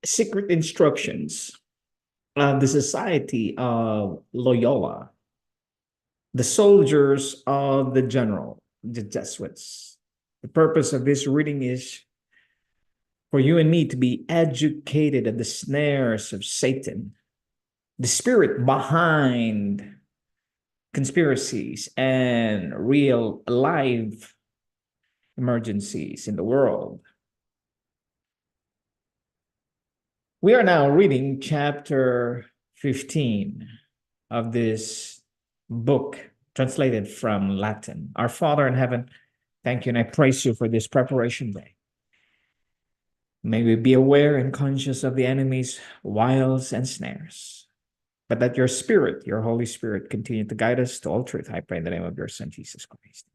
secret instructions of the Society of Loyola, the soldiers of the general, the Jesuits. The purpose of this reading is for you and me to be educated at the snares of Satan, the spirit behind conspiracies and real live emergencies in the world. We are now reading chapter 15 of this book translated from Latin. Our Father in heaven, thank you and I praise you for this preparation day. May we be aware and conscious of the enemy's wiles and snares, but that your Spirit, your Holy Spirit, continue to guide us to all truth. I pray in the name of your Son, Jesus Christ.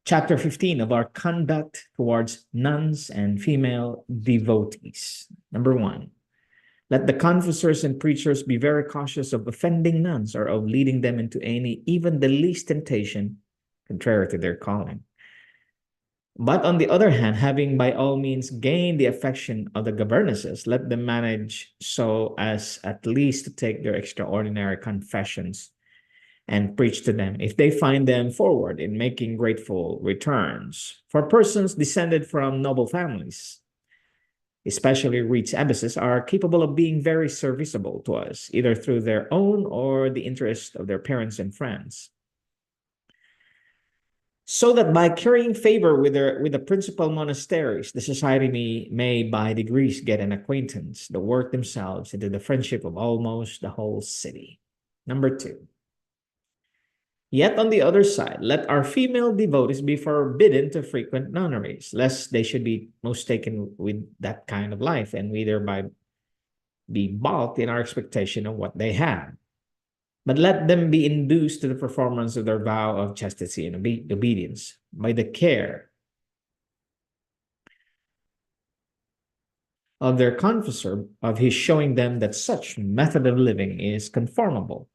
Chapter 15 of our conduct towards nuns and female devotees. Number 1, let the confessors and preachers be very cautious of offending nuns or of leading them into any, even the least temptation, contrary to their calling. But on the other hand, having by all means gained the affection of the governesses, let them manage so as at least to take their extraordinary confessions and preach to them, if they find them forward in making grateful returns. For persons descended from noble families, especially rich abbesses, are capable of being very serviceable to us, either through their own or the interest of their parents and friends. So that by carrying favor with the principal monasteries, the society may by degrees get an acquaintance, the work themselves into the friendship of almost the whole city. Number 2, yet on the other side, let our female devotees be forbidden to frequent nunneries, lest they should be most taken with that kind of life, and we thereby be balked in our expectation of what they have. But let them be induced to the performance of their vow of chastity and obedience by the care of their confessor, of his showing them that such method of living is conformable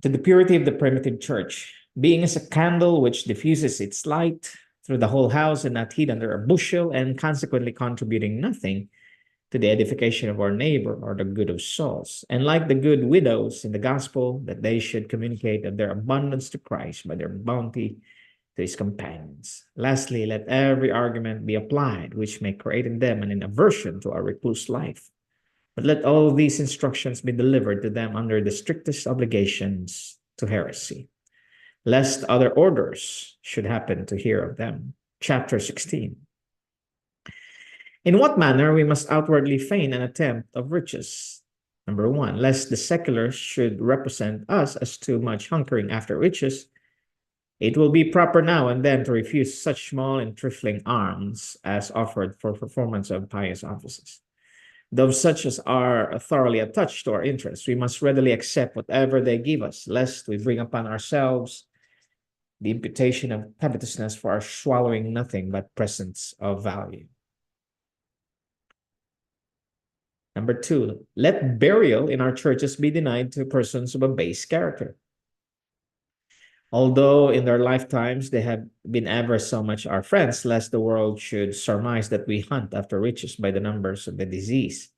to the purity of the primitive church, being as a candle which diffuses its light through the whole house and not hid under a bushel, and consequently contributing nothing to the edification of our neighbor or the good of souls. And like the good widows in the gospel, that they should communicate of their abundance to Christ by their bounty to his companions. Lastly, let every argument be applied which may create in them an aversion to our recluse life. But let all these instructions be delivered to them under the strictest obligations to heresy, lest other orders should happen to hear of them. Chapter 16. In what manner we must outwardly feign an attempt of riches. Number 1, lest the seculars should represent us as too much hunkering after riches, it will be proper now and then to refuse such small and trifling alms as offered for performance of pious offices. Though such as are thoroughly attached to our interests, we must readily accept whatever they give us, lest we bring upon ourselves the imputation of covetousness for our swallowing nothing but presents of value. Number 2, let burial in our churches be denied to persons of a base character. Although in their lifetimes they have been ever so much our friends, lest the world should surmise that we hunt after riches by the numbers of the disease,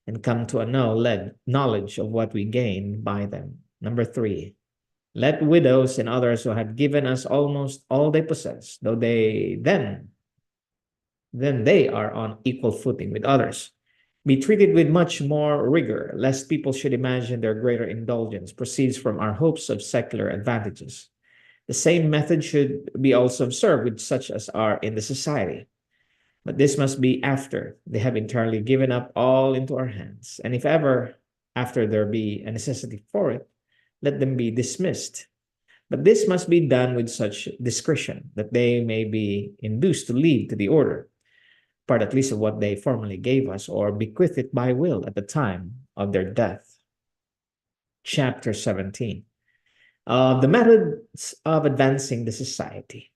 and come to a knowledge of what we gain by them. Number 3, let widows and others who have given us almost all they possess, though they then they are on equal footing with others, be treated with much more rigor, lest people should imagine their greater indulgence proceeds from our hopes of secular advantages. The same method should be also observed with such as are in the society. But this must be after they have entirely given up all into our hands. And if ever after there be a necessity for it, let them be dismissed. But this must be done with such discretion that they may be induced to leave to the order part at least of what they formerly gave us, or bequeath it by will at the time of their death. Chapter 17. The methods of advancing the society.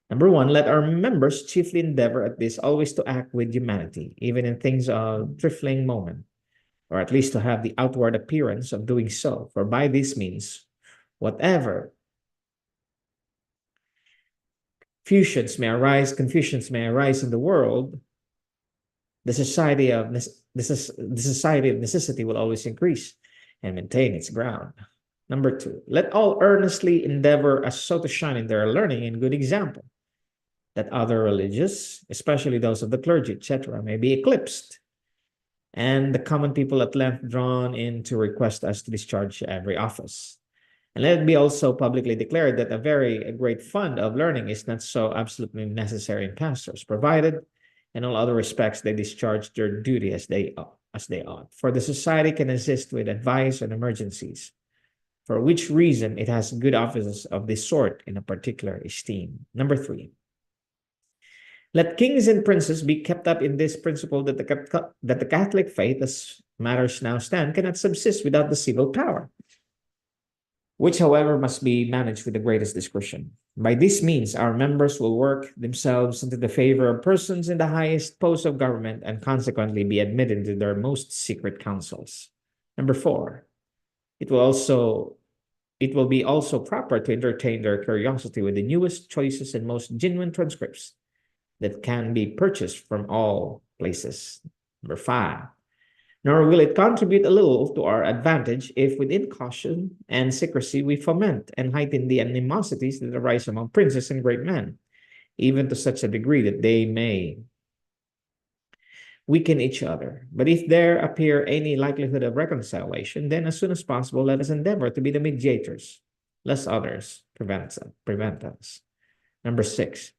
Number 1, let our members chiefly endeavor at this always to act with humanity, even in things of trifling moment, or at least to have the outward appearance of doing so, for by this means, whatever confusions may arise in the world, The society of the society of necessity will always increase and maintain its ground. Number 2, let all earnestly endeavor as so to shine in their learning and good example, that other religious, especially those of the clergy, etc., may be eclipsed, and the common people at length drawn in to request us to discharge every office. And let it be also publicly declared that a very great fund of learning is not so absolutely necessary in pastors, provided in all other respects they discharge their duty as they ought. For the society can assist with advice on emergencies, for which reason it has good offices of this sort in a particular esteem. Number 3, let kings and princes be kept up in this principle that the Catholic faith, as matters now stand, cannot subsist without the civil power, which, however, must be managed with the greatest discretion. By this means, our members will work themselves into the favor of persons in the highest posts of government and consequently be admitted to their most secret councils. Number 4, it will be also proper to entertain their curiosity with the newest, choicest, and most genuine transcripts that can be purchased from all places. Number 5, nor will it contribute a little to our advantage if within caution and secrecy we foment and heighten the animosities that arise among princes and great men, even to such a degree that they may weaken each other. But if there appear any likelihood of reconciliation, then as soon as possible let us endeavor to be the mediators, lest others prevent us. Number 6,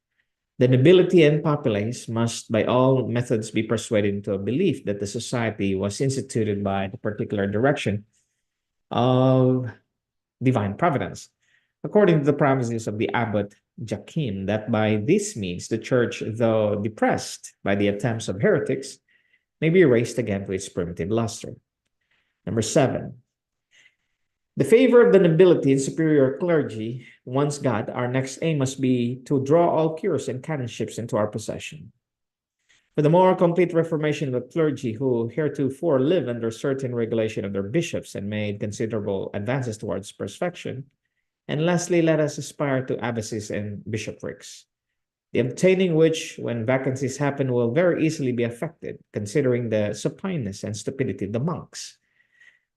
the nobility and populace must by all methods be persuaded into a belief that the society was instituted by the particular direction of divine providence, according to the promises of the abbot Joachim, that by this means the church, though depressed by the attempts of heretics, may be raised again to its primitive luster. Number 7, the favor of the nobility and superior clergy once got, our next aim must be to draw all cures and canonships into our possession. For the more complete reformation of the clergy, who heretofore live under certain regulation of their bishops and made considerable advances towards perfection. And lastly, let us aspire to abbacies and bishoprics, the obtaining which, when vacancies happen, will very easily be effected, considering the supineness and stupidity of the monks.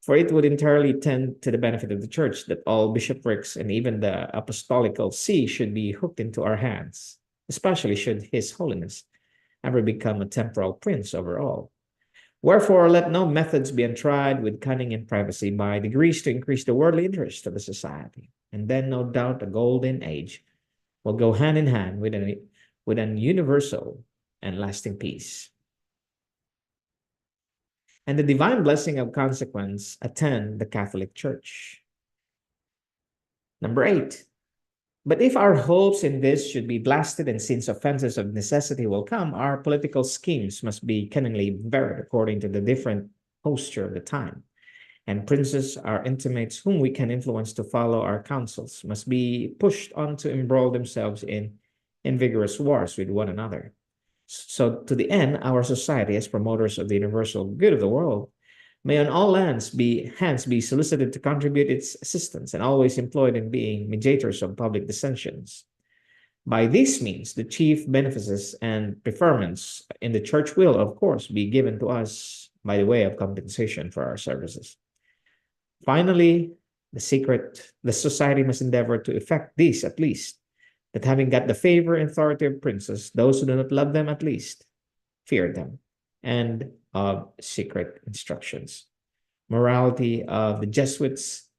For it would entirely tend to the benefit of the church that all bishoprics and even the apostolical see should be hooked into our hands, especially should His Holiness ever become a temporal prince over all. Wherefore, let no methods be untried with cunning and privacy by degrees to increase the worldly interest of the society. And then, no doubt, a golden age will go hand in hand with an universal and lasting peace. And the divine blessing of consequence attend the Catholic Church. Number 8, but if our hopes in this should be blasted, and since offenses of necessity will come, our political schemes must be cunningly varied according to the different posture of the time. And princes, our intimates, whom we can influence to follow our counsels, must be pushed on to embroil themselves in vigorous wars with one another. So to the end, our society, as promoters of the universal good of the world, may on all hands be solicited to contribute its assistance, and always employed in being mediators of public dissensions. By these means, the chief benefices and preferments in the church will, of course, be given to us by the way of compensation for our services. Finally, the society must endeavor to effect this at least, that having got the favor and authority of princes, those who do not love them at least fear them, and of secret instructions. Morality of the Jesuits.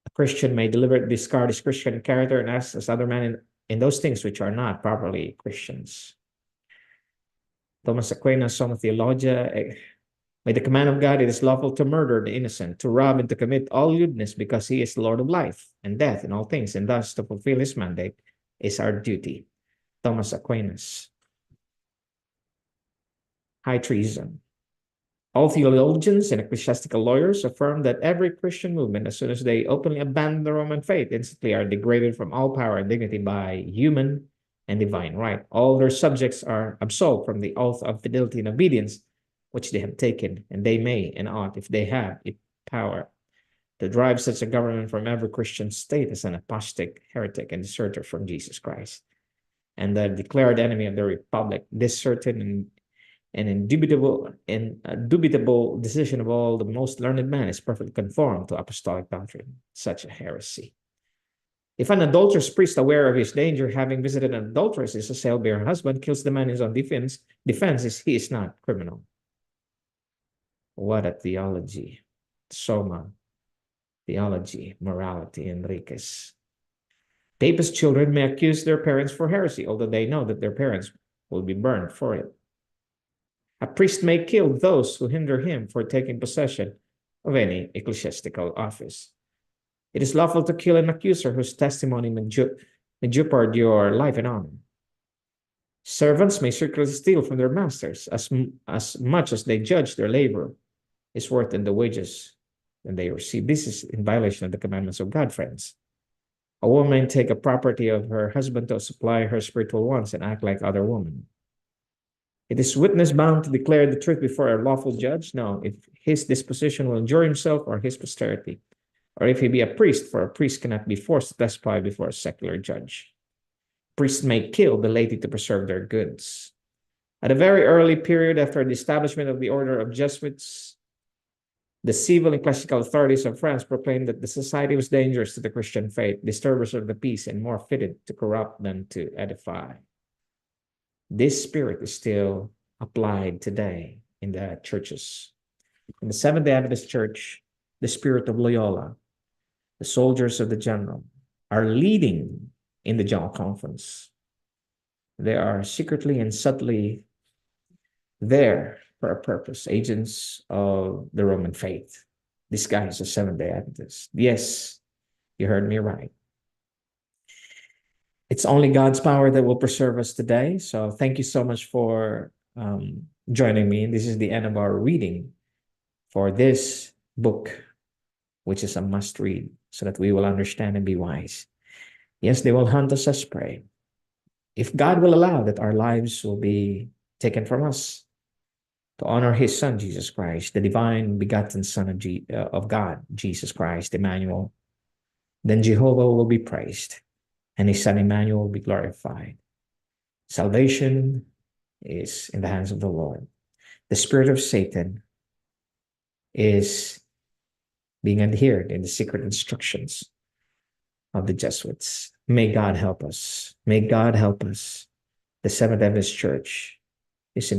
A Christian may deliberately discard his Christian character and act as other men in those things which are not properly Christians. Thomas Aquinas, Summa Theologia. By the command of God, it is lawful to murder the innocent, to rob and to commit all lewdness, because He is the Lord of life and death and all things, and thus to fulfill His mandate is our duty. Thomas Aquinas. High treason. All theologians and ecclesiastical lawyers affirm that every Christian movement, as soon as they openly abandon the Roman faith, instantly are degraded from all power and dignity by human and divine right. All their subjects are absolved from the oath of fidelity and obedience which they have taken, and they may and ought, if they have it, power, to drive such a government from every Christian state as an apostate, heretic, and deserter from Jesus Christ. and the declared enemy of the republic. This certain and indubitable decision of all the most learned men is perfectly conformed to apostolic doctrine. Such a heresy. If an adulterous priest, aware of his danger, having visited an adulteress, is assailed by her husband, kills the man in his own defense, he is not criminal. What a theology. Soma. Theology, morality, Enriquez. Papist children may accuse their parents for heresy, although they know that their parents will be burned for it. A priest may kill those who hinder him for taking possession of any ecclesiastical office. It is lawful to kill an accuser whose testimony may jeopard your life and honor. Servants may secretly steal from their masters as much as they judge their labor is worth in the wages that they receive. This is in violation of the commandments of God, friends. A woman may take a property of her husband to supply her spiritual wants and act like other women. It is witness bound to declare the truth before a lawful judge? No, if his disposition will endure himself or his posterity, or if he be a priest, for a priest cannot be forced to testify before a secular judge. Priests may kill the laity to preserve their goods. At a very early period after the establishment of the order of Jesuits, the civil and classical authorities of France proclaimed that the society was dangerous to the Christian faith, disturbers of the peace, and more fitted to corrupt than to edify. This spirit is still applied today in the churches. In the Seventh-day Adventist Church, the spirit of Loyola, the soldiers of the general, are leading in the General Conference. They are secretly and subtly there for a purpose, agents of the Roman faith. This guy is a Seventh-day Adventist. Yes, you heard me right. It's only God's power that will preserve us today. So thank you so much for joining me. This is the end of our reading for this book, which is a must read so that we will understand and be wise. Yes, they will hunt us as prey. If God will allow that our lives will be taken from us to honor his son, Jesus Christ, the divine begotten son of God, Jesus Christ, Emmanuel, then Jehovah will be praised and his son Emmanuel will be glorified. Salvation is in the hands of the Lord. The spirit of Satan is being adhered in the secret instructions of the Jesuits. May God help us. May God help us, the Seventh-day Adventist Church,